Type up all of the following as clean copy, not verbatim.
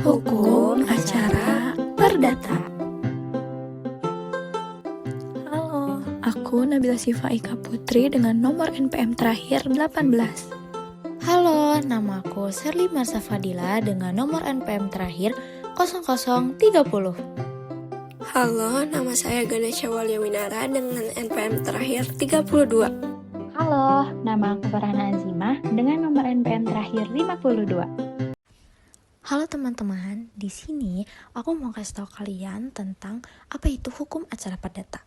Hukum Acara Perdata. Halo, aku Nabila Sifa Ika Putri dengan nomor NPM terakhir 18. Halo, nama aku Serly Marsa Fadila dengan nomor NPM terakhir 0030. Halo, nama saya Ganesha Walyawinara dengan NPM terakhir 32. Halo, nama aku Farhana Azimah dengan nomor NPM terakhir 52. Halo teman-teman, di sini aku mau kasih tahu kalian tentang apa itu hukum acara perdata.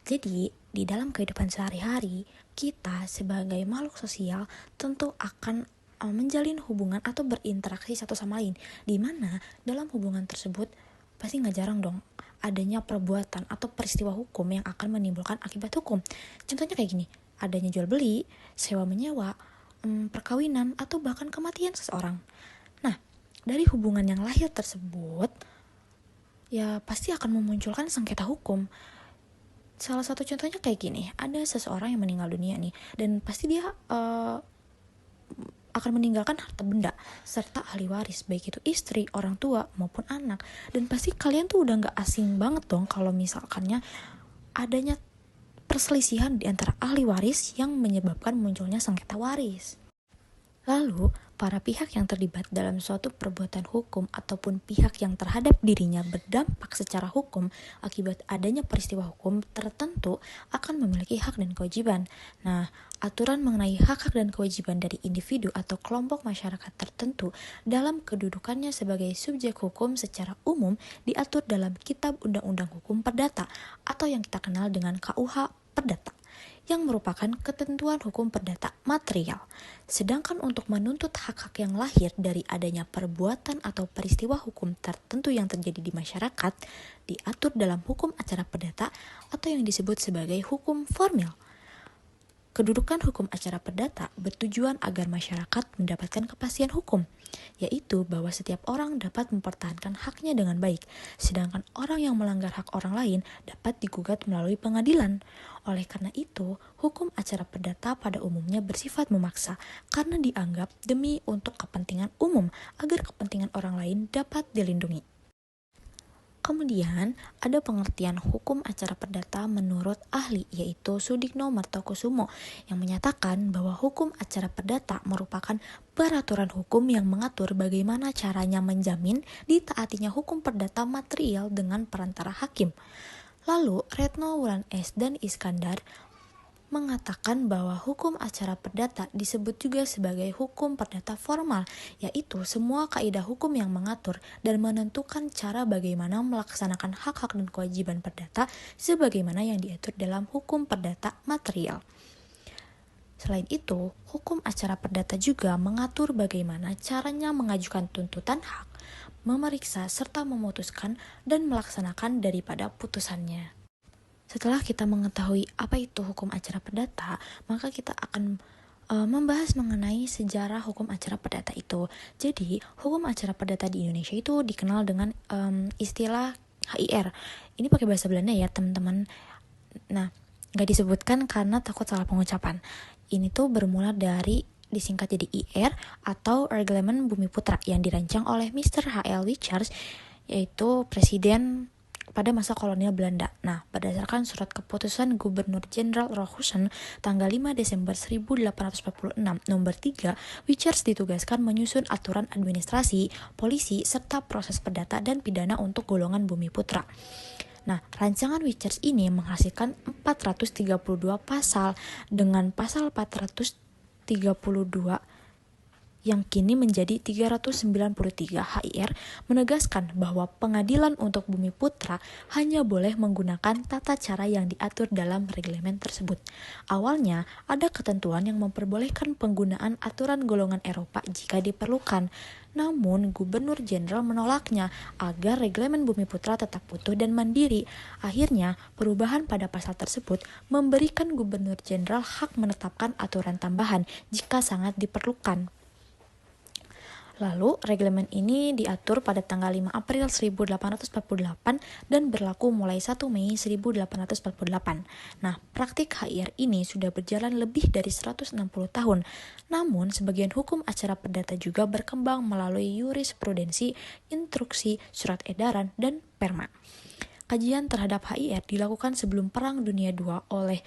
Jadi, di dalam kehidupan sehari-hari, kita sebagai makhluk sosial tentu akan menjalin hubungan atau berinteraksi satu sama lain, di mana dalam hubungan tersebut pasti nggak jarang dong adanya perbuatan atau peristiwa hukum yang akan menimbulkan akibat hukum. Contohnya kayak gini, adanya jual beli, sewa menyewa, perkawinan, atau bahkan kematian seseorang. Nah, dari hubungan yang lahir tersebut, ya pasti akan memunculkan sengketa hukum. Salah satu contohnya kayak gini, ada seseorang yang meninggal dunia nih, dan pasti dia akan meninggalkan harta benda serta ahli waris, baik itu istri, orang tua, maupun anak. Dan pasti kalian tuh udah gak asing banget dong kalau misalkannya adanya perselisihan di antara ahli waris yang menyebabkan munculnya sengketa waris. Lalu, para pihak yang terlibat dalam suatu perbuatan hukum ataupun pihak yang terhadap dirinya berdampak secara hukum akibat adanya peristiwa hukum tertentu akan memiliki hak dan kewajiban. Nah, aturan mengenai hak-hak dan kewajiban dari individu atau kelompok masyarakat tertentu dalam kedudukannya sebagai subjek hukum secara umum diatur dalam Kitab Undang-Undang Hukum Perdata atau yang kita kenal dengan KUH Perdata, yang merupakan ketentuan hukum perdata material. Sedangkan untuk menuntut hak-hak yang lahir dari adanya perbuatan atau peristiwa hukum tertentu yang terjadi di masyarakat, diatur dalam hukum acara perdata atau yang disebut sebagai hukum formil. Kedudukan hukum acara perdata bertujuan agar masyarakat mendapatkan kepastian hukum, yaitu bahwa setiap orang dapat mempertahankan haknya dengan baik, sedangkan orang yang melanggar hak orang lain dapat digugat melalui pengadilan. Oleh karena itu, hukum acara perdata pada umumnya bersifat memaksa karena dianggap demi untuk kepentingan umum agar kepentingan orang lain dapat dilindungi. Kemudian, ada pengertian hukum acara perdata menurut ahli, yaitu Sudikno Martokusumo, yang menyatakan bahwa hukum acara perdata merupakan peraturan hukum yang mengatur bagaimana caranya menjamin ditaatinya hukum perdata material dengan perantara hakim. Lalu, Retno Wulan S. dan Iskandar mengatakan bahwa hukum acara perdata disebut juga sebagai hukum perdata formal, yaitu semua kaidah hukum yang mengatur dan menentukan cara bagaimana melaksanakan hak-hak dan kewajiban perdata sebagaimana yang diatur dalam hukum perdata material. Selain itu, hukum acara perdata juga mengatur bagaimana caranya mengajukan tuntutan hak, memeriksa serta memutuskan dan melaksanakan daripada putusannya. Setelah kita mengetahui apa itu hukum acara perdata, maka kita akan membahas mengenai sejarah hukum acara perdata itu. Jadi, hukum acara perdata di Indonesia itu dikenal dengan istilah HIR. Ini pakai bahasa Belanda ya, teman-teman. Nah, nggak disebutkan karena takut salah pengucapan. Ini tuh bermula dari disingkat jadi IR atau Reglement Bumi Putra yang dirancang oleh Mr. H.L. Richards, yaitu presiden pada masa kolonial Belanda. Nah, berdasarkan surat keputusan Gubernur Jenderal Rochussen tanggal 5 Desember 1846 nomor 3, Richards ditugaskan menyusun aturan administrasi, polisi, serta proses perdata dan pidana untuk golongan bumi putra. Nah, rancangan Richards ini menghasilkan 432 pasal dengan pasal 432 yang kini menjadi 393 HIR menegaskan bahwa pengadilan untuk bumi putra hanya boleh menggunakan tata cara yang diatur dalam reglemen tersebut. Awalnya, ada ketentuan yang memperbolehkan penggunaan aturan golongan Eropa jika diperlukan. Namun, Gubernur Jenderal menolaknya agar reglemen bumi putra tetap utuh dan mandiri. Akhirnya, perubahan pada pasal tersebut memberikan Gubernur Jenderal hak menetapkan aturan tambahan jika sangat diperlukan. Lalu, reglemen ini diatur pada tanggal 5 April 1848 dan berlaku mulai 1 Mei 1848. Nah, praktik HIR ini sudah berjalan lebih dari 160 tahun. Namun, sebagian hukum acara perdata juga berkembang melalui jurisprudensi, instruksi, surat edaran, dan perma. Kajian terhadap HIR dilakukan sebelum Perang Dunia II oleh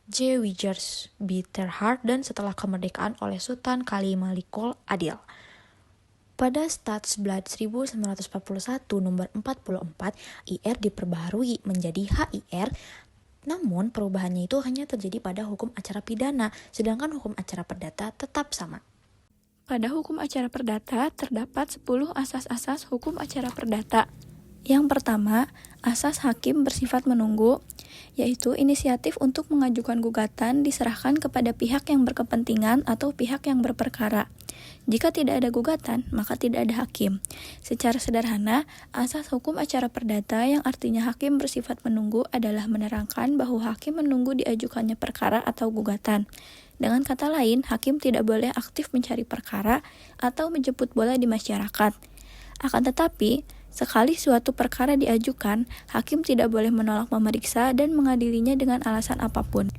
J. Wigers B. Terhart dan setelah kemerdekaan oleh Sultan Kalimalikul Adil. Pada Statsblad 1941 nomor 44, IR diperbaharui menjadi HIR, namun perubahannya itu hanya terjadi pada hukum acara pidana, sedangkan hukum acara perdata tetap sama. Pada hukum acara perdata terdapat 10 asas-asas hukum acara perdata. Yang pertama, asas hakim bersifat menunggu, yaitu inisiatif untuk mengajukan gugatan diserahkan kepada pihak yang berkepentingan atau pihak yang berperkara. Jika tidak ada gugatan, maka tidak ada hakim. Secara sederhana, asas hukum acara perdata yang artinya hakim bersifat menunggu adalah menerangkan bahwa hakim menunggu diajukannya perkara atau gugatan. Dengan kata lain, hakim tidak boleh aktif mencari perkara atau menjemput bola di masyarakat. Akan tetapi, sekali suatu perkara diajukan, hakim tidak boleh menolak memeriksa dan mengadilinya dengan alasan apapun.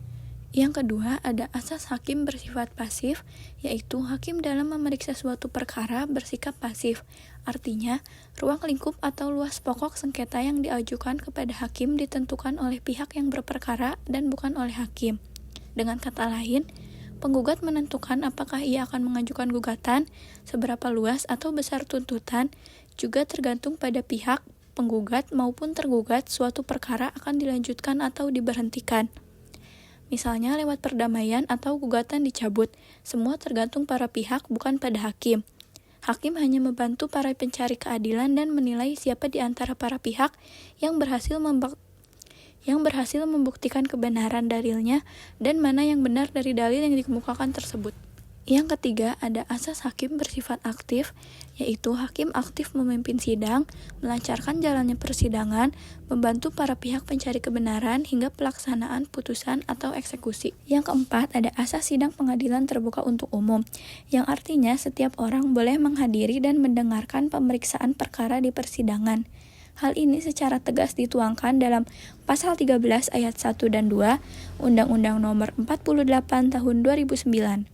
Yang kedua, ada asas hakim bersifat pasif, yaitu hakim dalam memeriksa suatu perkara bersikap pasif. Artinya, ruang lingkup atau luas pokok sengketa yang diajukan kepada hakim ditentukan oleh pihak yang berperkara dan bukan oleh hakim. Dengan kata lain, penggugat menentukan apakah ia akan mengajukan gugatan, seberapa luas atau besar tuntutan, juga tergantung pada pihak penggugat maupun tergugat suatu perkara akan dilanjutkan atau diberhentikan. Misalnya lewat perdamaian atau gugatan dicabut, semua tergantung para pihak bukan pada hakim. Hakim hanya membantu para pencari keadilan dan menilai siapa di antara para pihak yang berhasil membuktikan kebenaran dalilnya dan mana yang benar dari dalil yang dikemukakan tersebut. Yang ketiga, ada asas hakim bersifat aktif, yaitu hakim aktif memimpin sidang, melancarkan jalannya persidangan, membantu para pihak pencari kebenaran hingga pelaksanaan putusan atau eksekusi. Yang keempat, ada asas sidang pengadilan terbuka untuk umum, yang artinya setiap orang boleh menghadiri dan mendengarkan pemeriksaan perkara di persidangan. Hal ini secara tegas dituangkan dalam Pasal 13 ayat 1 dan 2 Undang-Undang Nomor 48 Tahun 2009.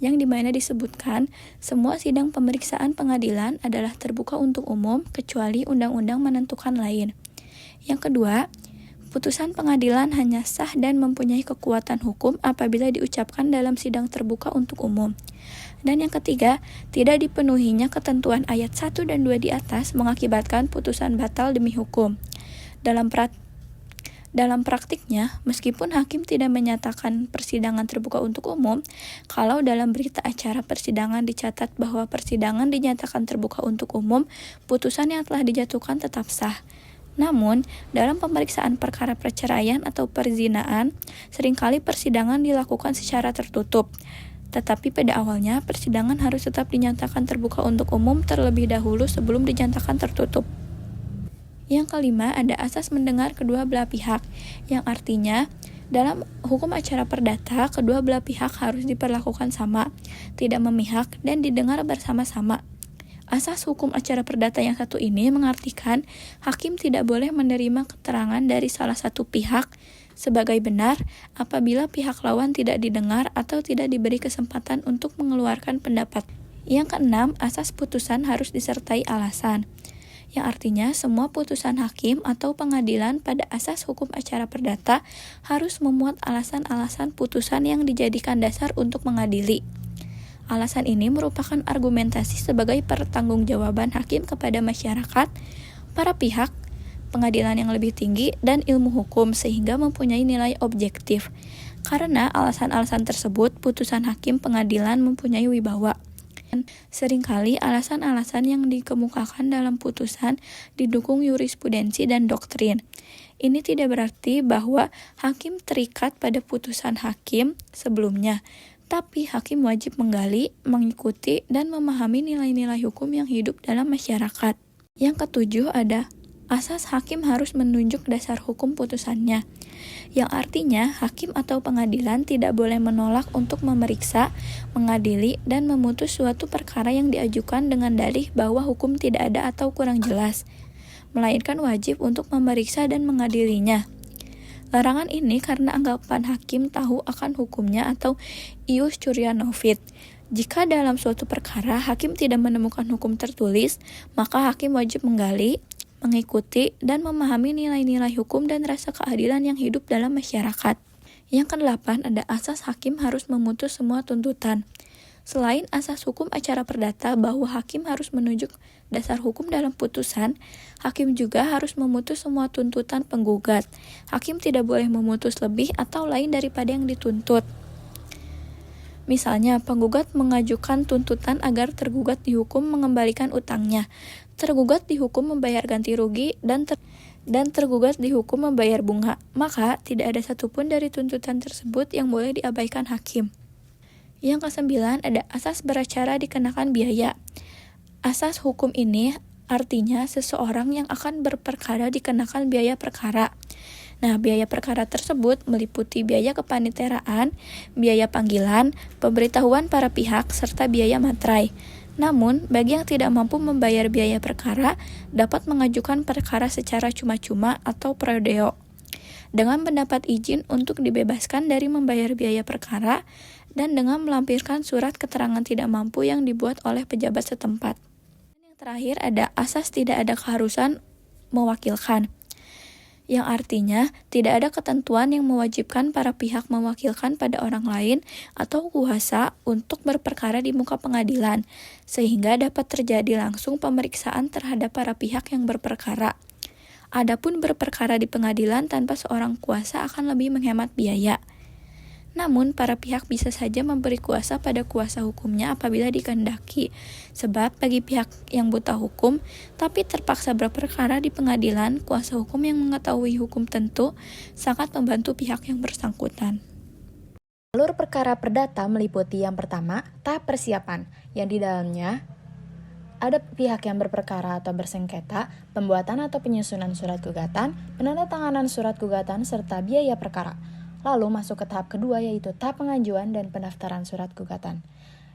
Yang dimana disebutkan semua sidang pemeriksaan pengadilan adalah terbuka untuk umum kecuali undang-undang menentukan lain. Yang kedua, putusan pengadilan hanya sah dan mempunyai kekuatan hukum apabila diucapkan dalam sidang terbuka untuk umum. Dan yang ketiga, tidak dipenuhinya ketentuan ayat 1 dan 2 di atas mengakibatkan putusan batal demi hukum. Dalam praktiknya, meskipun hakim tidak menyatakan persidangan terbuka untuk umum, kalau dalam berita acara persidangan dicatat bahwa persidangan dinyatakan terbuka untuk umum, putusan yang telah dijatuhkan tetap sah. Namun, dalam pemeriksaan perkara perceraian atau perzinaan, seringkali persidangan dilakukan secara tertutup. Tetapi pada awalnya, persidangan harus tetap dinyatakan terbuka untuk umum terlebih dahulu sebelum dinyatakan tertutup. Yang kelima, ada asas mendengar kedua belah pihak, yang artinya dalam hukum acara perdata, kedua belah pihak harus diperlakukan sama, tidak memihak, dan didengar bersama-sama. Asas hukum acara perdata yang satu ini mengartikan hakim tidak boleh menerima keterangan dari salah satu pihak sebagai benar apabila pihak lawan tidak didengar atau tidak diberi kesempatan untuk mengeluarkan pendapat. Yang keenam, asas putusan harus disertai alasan, yang artinya semua putusan hakim atau pengadilan pada asas hukum acara perdata harus memuat alasan-alasan putusan yang dijadikan dasar untuk mengadili. Alasan ini merupakan argumentasi sebagai pertanggungjawaban hakim kepada masyarakat, para pihak, pengadilan yang lebih tinggi, dan ilmu hukum sehingga mempunyai nilai objektif. Karena alasan-alasan tersebut, putusan hakim pengadilan mempunyai wibawa. Seringkali alasan-alasan yang dikemukakan dalam putusan didukung jurisprudensi dan doktrin. Ini tidak berarti bahwa hakim terikat pada putusan hakim sebelumnya, tapi hakim wajib menggali, mengikuti, dan memahami nilai-nilai hukum yang hidup dalam masyarakat. Yang ketujuh, ada asas hakim harus menunjuk dasar hukum putusannya, yang artinya hakim atau pengadilan tidak boleh menolak untuk memeriksa, mengadili, dan memutus suatu perkara yang diajukan dengan dalih bahwa hukum tidak ada atau kurang jelas, melainkan wajib untuk memeriksa dan mengadilinya. Larangan ini karena anggapan hakim tahu akan hukumnya atau ius curia novit. Jika dalam suatu perkara hakim tidak menemukan hukum tertulis, maka hakim wajib menggali, mengikuti, dan memahami nilai-nilai hukum dan rasa keadilan yang hidup dalam masyarakat. Yang kedelapan, ada asas hakim harus memutus semua tuntutan. Selain asas hukum acara perdata bahwa hakim harus menunjuk dasar hukum dalam putusan, hakim juga harus memutus semua tuntutan penggugat. Hakim tidak boleh memutus lebih atau lain daripada yang dituntut. Misalnya, penggugat mengajukan tuntutan agar tergugat dihukum mengembalikan utangnya. Tergugat dihukum membayar ganti rugi dan tergugat dihukum membayar bunga. Maka, tidak ada satupun dari tuntutan tersebut yang boleh diabaikan hakim. Yang kesembilan, ada asas beracara dikenakan biaya. Asas hukum ini artinya seseorang yang akan berperkara dikenakan biaya perkara. Nah, biaya perkara tersebut meliputi biaya kepaniteraan, biaya panggilan, pemberitahuan para pihak, serta biaya materai. Namun, bagi yang tidak mampu membayar biaya perkara, dapat mengajukan perkara secara cuma-cuma atau prodeo, dengan mendapat izin untuk dibebaskan dari membayar biaya perkara, dan dengan melampirkan surat keterangan tidak mampu yang dibuat oleh pejabat setempat. Yang terakhir, ada asas tidak ada keharusan mewakilkan, yang artinya tidak ada ketentuan yang mewajibkan para pihak mewakilkan pada orang lain atau kuasa untuk berperkara di muka pengadilan, sehingga dapat terjadi langsung pemeriksaan terhadap para pihak yang berperkara. Adapun berperkara di pengadilan tanpa seorang kuasa akan lebih menghemat biaya. Namun, para pihak bisa saja memberi kuasa pada kuasa hukumnya apabila dikehendaki, sebab bagi pihak yang buta hukum, tapi terpaksa berperkara di pengadilan, kuasa hukum yang mengetahui hukum tentu sangat membantu pihak yang bersangkutan. Alur perkara perdata meliputi yang pertama, tahap persiapan, yang di dalamnya ada pihak yang berperkara atau bersengketa, pembuatan atau penyusunan surat gugatan, penandatanganan surat gugatan, serta biaya perkara. Lalu masuk ke tahap kedua, yaitu tahap pengajuan dan pendaftaran surat gugatan.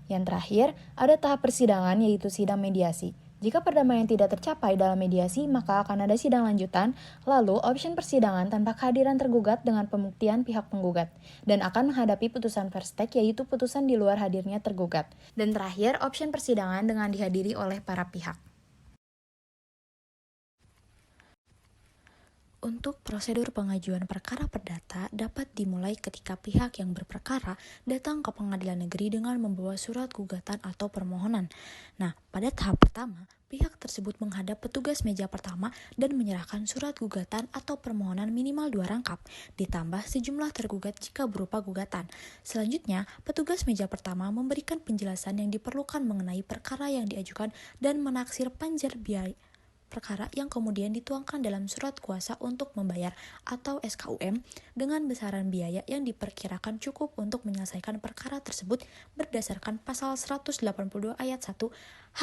Yang terakhir, ada tahap persidangan, yaitu sidang mediasi. Jika perdamaian tidak tercapai dalam mediasi, maka akan ada sidang lanjutan, lalu option persidangan tanpa kehadiran tergugat dengan pembuktian pihak penggugat, dan akan menghadapi putusan first take, yaitu putusan di luar hadirnya tergugat. Dan terakhir, option persidangan dengan dihadiri oleh para pihak. Untuk prosedur pengajuan perkara perdata dapat dimulai ketika pihak yang berperkara datang ke pengadilan negeri dengan membawa surat gugatan atau permohonan. Nah, pada tahap pertama, pihak tersebut menghadap petugas meja pertama dan menyerahkan surat gugatan atau permohonan minimal 2 rangkap, ditambah sejumlah tergugat jika berupa gugatan. Selanjutnya, petugas meja pertama memberikan penjelasan yang diperlukan mengenai perkara yang diajukan dan menaksir panjar biaya perkara yang kemudian dituangkan dalam surat kuasa untuk membayar atau SKUM dengan besaran biaya yang diperkirakan cukup untuk menyelesaikan perkara tersebut berdasarkan pasal 182 ayat 1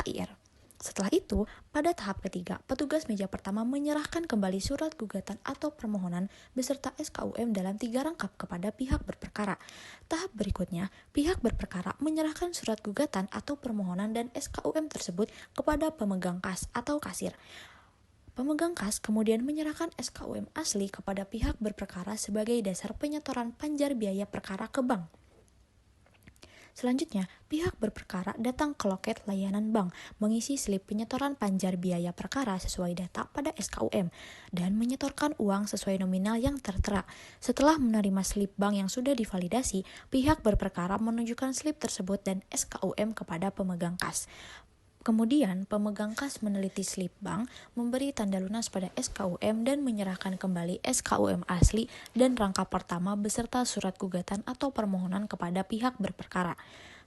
HIR. Setelah itu, pada tahap ketiga, petugas meja pertama menyerahkan kembali surat gugatan atau permohonan beserta SKUM dalam 3 rangkap kepada pihak berperkara. Tahap berikutnya, pihak berperkara menyerahkan surat gugatan atau permohonan dan SKUM tersebut kepada pemegang kas atau kasir. Pemegang kas kemudian menyerahkan SKUM asli kepada pihak berperkara sebagai dasar penyetoran panjar biaya perkara ke bank. Selanjutnya, pihak berperkara datang ke loket layanan bank, mengisi slip penyetoran panjar biaya perkara sesuai data pada SKUM, dan menyetorkan uang sesuai nominal yang tertera. Setelah menerima slip bank yang sudah divalidasi, pihak berperkara menunjukkan slip tersebut dan SKUM kepada pemegang kas. Kemudian, pemegang kas meneliti slip bank, memberi tanda lunas pada SKUM dan menyerahkan kembali SKUM asli dan rangkap pertama beserta surat gugatan atau permohonan kepada pihak berperkara.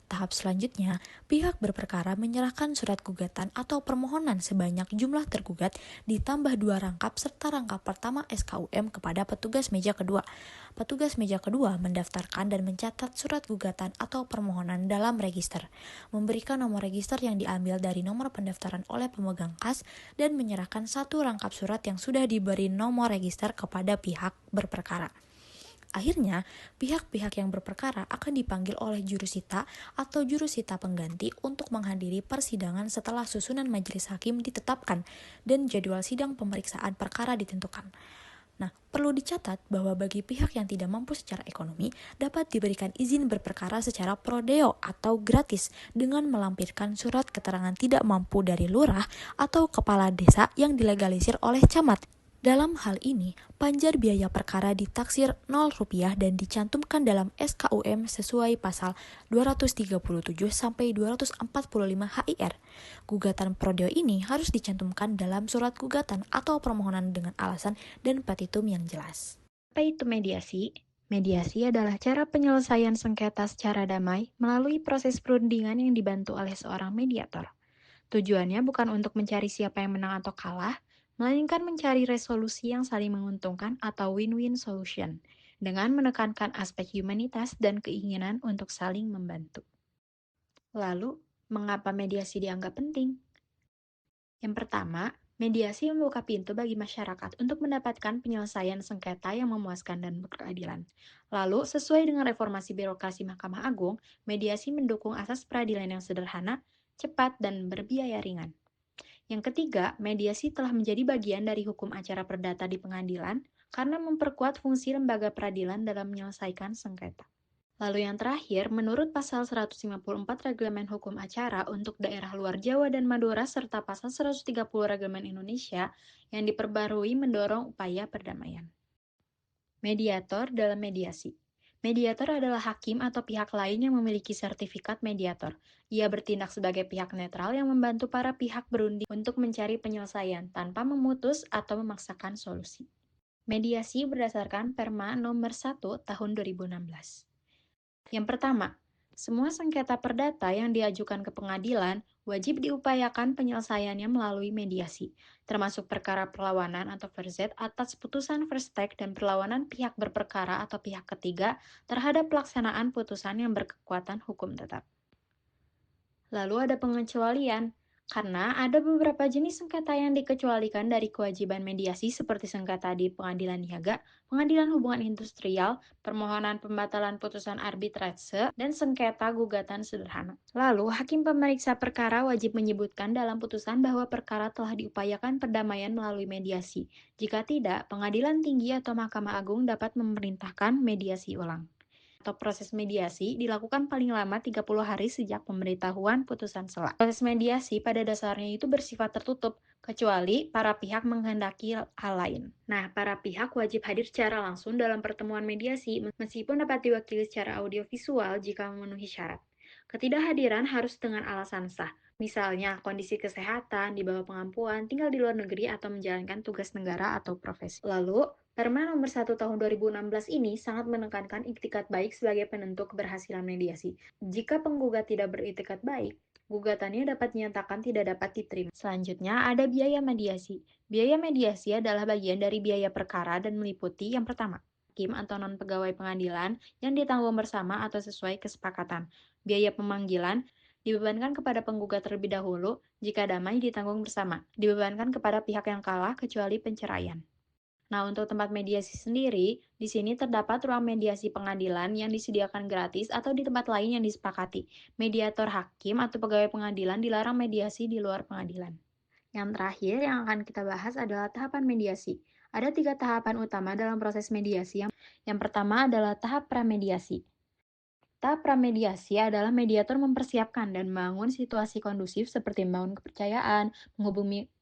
Tahap selanjutnya, pihak berperkara menyerahkan surat gugatan atau permohonan sebanyak jumlah tergugat ditambah 2 rangkap serta rangkap pertama SKUM kepada petugas meja kedua. Petugas meja kedua mendaftarkan dan mencatat surat gugatan atau permohonan dalam register, memberikan nomor register yang diambil dari nomor pendaftaran oleh pemegang kas, dan menyerahkan 1 rangkap surat yang sudah diberi nomor register kepada pihak berperkara. Akhirnya, pihak-pihak yang berperkara akan dipanggil oleh jurusita atau jurusita pengganti untuk menghadiri persidangan setelah susunan majelis hakim ditetapkan dan jadwal sidang pemeriksaan perkara ditentukan. Nah, perlu dicatat bahwa bagi pihak yang tidak mampu secara ekonomi, dapat diberikan izin berperkara secara prodeo atau gratis dengan melampirkan surat keterangan tidak mampu dari lurah atau kepala desa yang dilegalisir oleh camat. Dalam hal ini, panjar biaya perkara ditaksir Rp0 dan dicantumkan dalam SKUM sesuai pasal 237 sampai 245 HIR. Gugatan prodeo ini harus dicantumkan dalam surat gugatan atau permohonan dengan alasan dan petitum yang jelas. Apa itu mediasi? Mediasi adalah cara penyelesaian sengketa secara damai melalui proses perundingan yang dibantu oleh seorang mediator. Tujuannya bukan untuk mencari siapa yang menang atau kalah, melainkan mencari resolusi yang saling menguntungkan atau win-win solution, dengan menekankan aspek humanitas dan keinginan untuk saling membantu. Lalu, mengapa mediasi dianggap penting? Yang pertama, mediasi membuka pintu bagi masyarakat untuk mendapatkan penyelesaian sengketa yang memuaskan dan berkeadilan. Lalu, sesuai dengan reformasi birokrasi Mahkamah Agung, mediasi mendukung asas peradilan yang sederhana, cepat, dan berbiaya ringan. Yang ketiga, mediasi telah menjadi bagian dari hukum acara perdata di pengadilan karena memperkuat fungsi lembaga peradilan dalam menyelesaikan sengketa. Lalu yang terakhir, menurut pasal 154 Reglamen Hukum Acara untuk daerah luar Jawa dan Madura serta pasal 130 Reglamen Indonesia yang diperbarui mendorong upaya perdamaian. Mediator dalam mediasi. Mediator adalah hakim atau pihak lain yang memiliki sertifikat mediator. Ia bertindak sebagai pihak netral yang membantu para pihak berunding untuk mencari penyelesaian tanpa memutus atau memaksakan solusi. Mediasi berdasarkan Perma nomor 1 tahun 2016. Yang pertama, semua sengketa perdata yang diajukan ke pengadilan wajib diupayakan penyelesaiannya melalui mediasi, termasuk perkara perlawanan atau verzet atas putusan first take dan perlawanan pihak berperkara atau pihak ketiga terhadap pelaksanaan putusan yang berkekuatan hukum tetap. Lalu ada pengecualian, karena ada beberapa jenis sengketa yang dikecualikan dari kewajiban mediasi seperti sengketa di pengadilan niaga, pengadilan hubungan industrial, permohonan pembatalan putusan arbitrase, dan sengketa gugatan sederhana. Lalu, hakim pemeriksa perkara wajib menyebutkan dalam putusan bahwa perkara telah diupayakan perdamaian melalui mediasi. Jika tidak, pengadilan tinggi atau Mahkamah Agung dapat memerintahkan mediasi ulang. Atau proses mediasi dilakukan paling lama 30 hari sejak pemberitahuan putusan sela. Proses mediasi pada dasarnya itu bersifat tertutup, kecuali para pihak menghendaki hal lain. Nah, para pihak wajib hadir secara langsung dalam pertemuan mediasi, meskipun dapat diwakili secara audiovisual jika memenuhi syarat. Ketidakhadiran harus dengan alasan sah, misalnya kondisi kesehatan, di bawah pengampuan, tinggal di luar negeri, atau menjalankan tugas negara atau profesi. Lalu, Perma nomor 1 tahun 2016 ini sangat menekankan iktikat baik sebagai penentu keberhasilan mediasi. Jika penggugat tidak beriktikat baik, gugatannya dapat dinyatakan tidak dapat diterima. Selanjutnya, ada biaya mediasi. Biaya mediasi adalah bagian dari biaya perkara dan meliputi yang pertama, hakim atau non-pegawai pengadilan yang ditanggung bersama atau sesuai kesepakatan. Biaya pemanggilan dibebankan kepada penggugat terlebih dahulu, jika damai ditanggung bersama. Dibebankan kepada pihak yang kalah kecuali penceraian. Nah, untuk tempat mediasi sendiri, di sini terdapat ruang mediasi pengadilan yang disediakan gratis atau di tempat lain yang disepakati. Mediator hakim atau pegawai pengadilan dilarang mediasi di luar pengadilan. Yang terakhir yang akan kita bahas adalah tahapan mediasi. Ada 3 tahapan utama dalam proses mediasi. Yang pertama adalah tahap pramediasi. Tahap pramediasi adalah mediator mempersiapkan dan membangun situasi kondusif seperti membangun kepercayaan,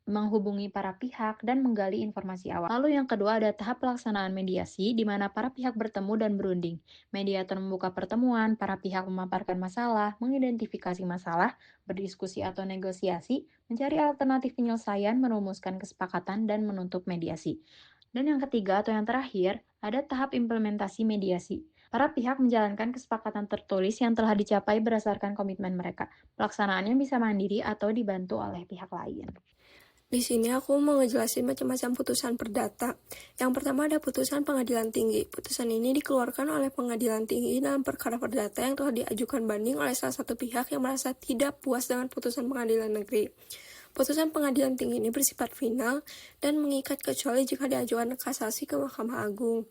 menghubungi para pihak, dan menggali informasi awal. Lalu yang kedua ada tahap pelaksanaan mediasi, di mana para pihak bertemu dan berunding. Mediator membuka pertemuan, para pihak memaparkan masalah, mengidentifikasi masalah, berdiskusi atau negosiasi, mencari alternatif penyelesaian, merumuskan kesepakatan, dan menutup mediasi. Dan yang ketiga atau yang terakhir, ada tahap implementasi mediasi. Para pihak menjalankan kesepakatan tertulis yang telah dicapai berdasarkan komitmen mereka. Pelaksanaannya bisa mandiri atau dibantu oleh pihak lain. Di sini aku mau ngejelasin macam-macam putusan perdata. Yang pertama ada putusan pengadilan tinggi. Putusan ini dikeluarkan oleh pengadilan tinggi dalam perkara perdata yang telah diajukan banding oleh salah satu pihak yang merasa tidak puas dengan putusan pengadilan negeri. Putusan pengadilan tinggi ini bersifat final dan mengikat kecuali jika diajukan kasasi ke Mahkamah Agung.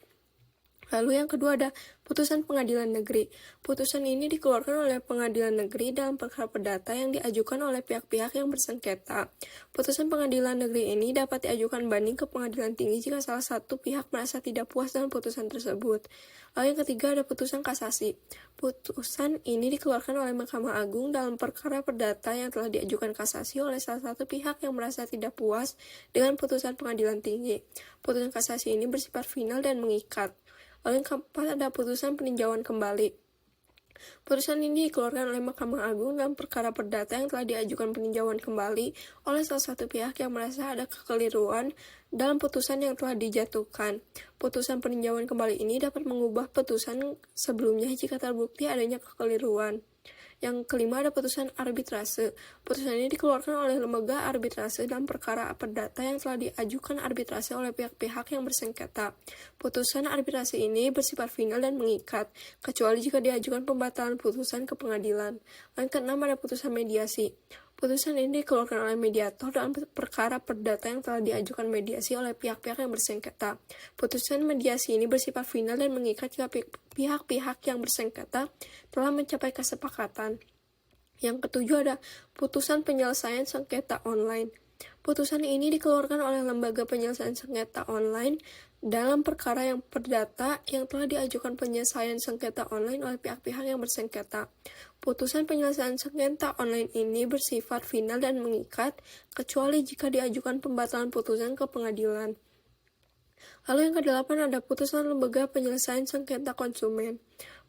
Lalu yang kedua ada putusan pengadilan negeri. Putusan ini dikeluarkan oleh pengadilan negeri dalam perkara perdata yang diajukan oleh pihak-pihak yang bersengketa. Putusan pengadilan negeri ini dapat diajukan banding ke pengadilan tinggi jika salah satu pihak merasa tidak puas dengan putusan tersebut. Lalu yang ketiga ada putusan kasasi. Putusan ini dikeluarkan oleh Mahkamah Agung dalam perkara perdata yang telah diajukan kasasi oleh salah satu pihak yang merasa tidak puas dengan putusan pengadilan tinggi. Putusan kasasi ini bersifat final dan mengikat. Lalu yang keempat ada putusan peninjauan kembali. Putusan ini dikeluarkan oleh Mahkamah Agung dalam perkara perdata yang telah diajukan peninjauan kembali oleh salah satu pihak yang merasa ada kekeliruan dalam putusan yang telah dijatuhkan. Putusan peninjauan kembali ini dapat mengubah putusan sebelumnya jika terbukti adanya kekeliruan. Yang kelima ada putusan arbitrase. Putusan ini dikeluarkan oleh lembaga arbitrase dalam perkara perdata yang telah diajukan arbitrase oleh pihak-pihak yang bersengketa. Putusan arbitrase ini bersifat final dan mengikat, kecuali jika diajukan pembatalan putusan ke pengadilan. Yang keenam ada putusan mediasi. Putusan ini dikeluarkan oleh mediator dalam perkara perdata yang telah diajukan mediasi oleh pihak-pihak yang bersengketa. Putusan mediasi ini bersifat final dan mengikat jika pihak-pihak yang bersengketa telah mencapai kesepakatan. Yang ketujuh ada putusan penyelesaian sengketa online. Putusan ini dikeluarkan oleh lembaga penyelesaian sengketa online dalam perkara yang perdata yang telah diajukan penyelesaian sengketa online oleh pihak-pihak yang bersengketa. Putusan penyelesaian sengketa online ini bersifat final dan mengikat, kecuali jika diajukan pembatalan putusan ke pengadilan. Lalu yang kedelapan ada putusan lembaga penyelesaian sengketa konsumen.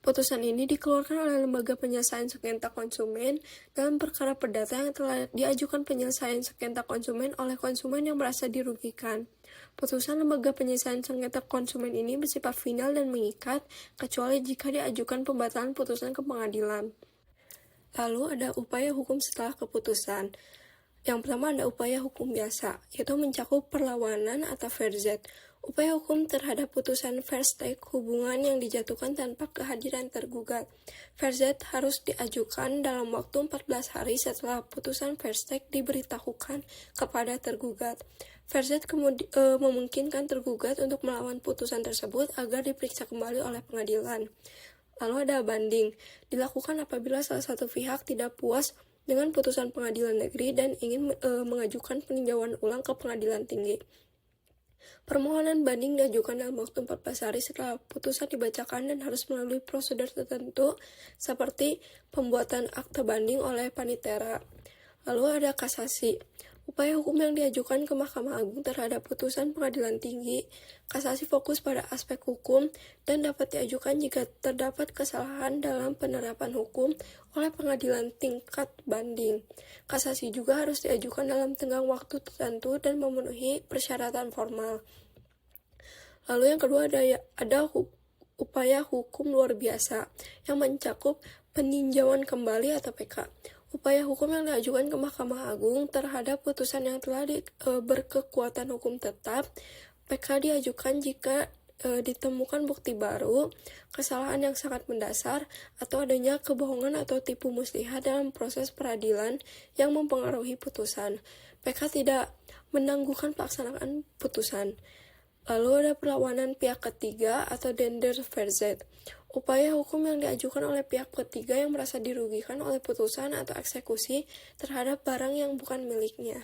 Putusan ini dikeluarkan oleh lembaga penyelesaian sengketa konsumen dalam perkara perdata yang telah diajukan penyelesaian sengketa konsumen oleh konsumen yang merasa dirugikan. Putusan lembaga penyelesaian sengketa konsumen ini bersifat final dan mengikat, kecuali jika diajukan pembatalan putusan ke pengadilan. Lalu ada upaya hukum setelah keputusan. Yang pertama ada upaya hukum biasa, yaitu mencakup perlawanan atau verzet. Upaya hukum terhadap putusan verstek hubungan yang dijatuhkan tanpa kehadiran tergugat. Verzet harus diajukan dalam waktu 14 hari setelah putusan verstek diberitahukan kepada tergugat. Verzet memungkinkan tergugat untuk melawan putusan tersebut agar diperiksa kembali oleh pengadilan. Lalu ada banding, dilakukan apabila salah satu pihak tidak puas dengan putusan pengadilan negeri dan ingin mengajukan peninjauan ulang ke pengadilan tinggi. Permohonan banding diajukan dalam waktu 14 hari setelah putusan dibacakan dan harus melalui prosedur tertentu seperti pembuatan akta banding oleh panitera. Lalu ada kasasi. Upaya hukum yang diajukan ke Mahkamah Agung terhadap putusan pengadilan tinggi, kasasi fokus pada aspek hukum dan dapat diajukan jika terdapat kesalahan dalam penerapan hukum oleh pengadilan tingkat banding. Kasasi juga harus diajukan dalam tenggang waktu tertentu dan memenuhi persyaratan formal. Lalu yang kedua ada upaya hukum luar biasa yang mencakup peninjauan kembali atau PK. Upaya hukum yang diajukan ke Mahkamah Agung terhadap putusan yang telah berkekuatan hukum tetap. PK diajukan jika ditemukan bukti baru, kesalahan yang sangat mendasar, atau adanya kebohongan atau tipu muslihat dalam proses peradilan yang mempengaruhi putusan. PK tidak menangguhkan pelaksanaan putusan. Lalu ada perlawanan pihak ketiga atau dender verzet. Upaya hukum yang diajukan oleh pihak ketiga yang merasa dirugikan oleh putusan atau eksekusi terhadap barang yang bukan miliknya.